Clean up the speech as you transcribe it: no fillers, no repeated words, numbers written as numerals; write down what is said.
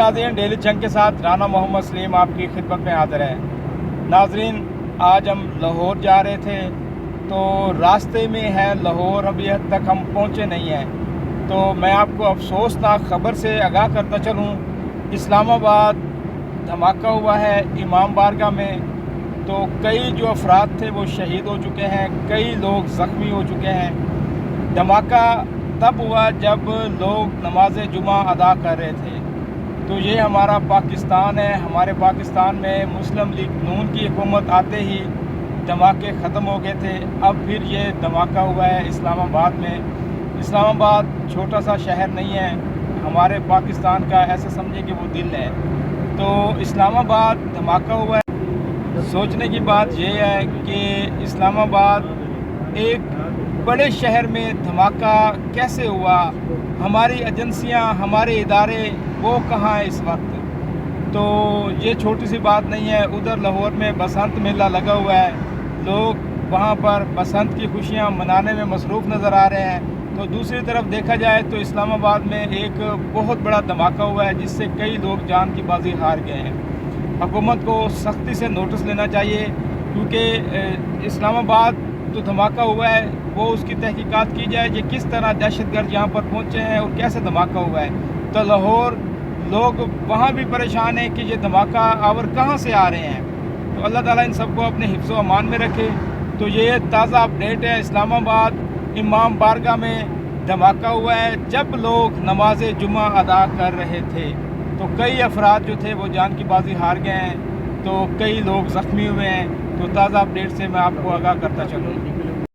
नाज़रीन, daily chunk के साथ राना मोहम्मद सलीम आपकी खिदमत में हाज़िर है। नाज़रीन, आज हम लाहौर जा रहे थे तो रास्ते में है लाहौर, अभी हद तक हम पहुँचे नहीं हैं। तो मैं आपको अफसोसनाक ख़बर से आगाह करता चलूँ, इस्लामाबाद धमाका हुआ है इमाम बारगाह में। तो कई जो अफराद थे वो शहीद हो चुके हैं, कई लोग ज़ख्मी हो चुके हैं। धमाका तब हुआ जब लोग नमाज जुमा अदा कर रहे थे। तो ये हमारा पाकिस्तान है। हमारे पाकिस्तान में मुस्लिम लीग नून की हुकूमत आते ही धमाके ख़त्म हो गए थे। अब फिर ये धमाका हुआ है इस्लामाबाद में। इस्लामाबाद छोटा सा शहर नहीं है हमारे पाकिस्तान का, ऐसे समझे कि वो दिल है। तो इस्लामाबाद धमाका हुआ है। सोचने की बात यह है कि इस्लामाबाद एक बड़े शहर में धमाका कैसे हुआ, हमारी एजेंसियां, हमारे इदारे वो कहाँ हैं इस वक्त। तो ये छोटी सी बात नहीं है। उधर लाहौर में बसंत मेला लगा हुआ है, लोग वहाँ पर बसंत की खुशियाँ मनाने में मसरूफ़ नज़र आ रहे हैं। तो दूसरी तरफ देखा जाए तो इस्लामाबाद में एक बहुत बड़ा धमाका हुआ है जिससे कई लोग जान की बाजी हार गए हैं। हुकूमत को सख्ती से नोटिस लेना चाहिए, क्योंकि इस्लामाबाद तो धमाका हुआ है वो उसकी तहकीकात की जाए कि किस तरह दहशतगर्द यहाँ पर पहुँचे हैं और कैसे धमाका हुआ है। तो लाहौर लोग वहाँ भी परेशान हैं कि ये धमाका आवर कहाँ से आ रहे हैं। तो अल्लाह ताला इन सबको अपने हिफ्ज़ व अमान में रखे। तो ये ताज़ा अपडेट है, इस्लामाबाद इमाम बारगाह में धमाका हुआ है जब लोग नमाज जुमा अदा कर रहे थे। तो कई अफराद जो थे वो जान की बाजी हार गए हैं, तो कई लोग ज़ख्मी हुए हैं। तो ताज़ा अपडेट से मैं आपको आगाह करता चलूँ।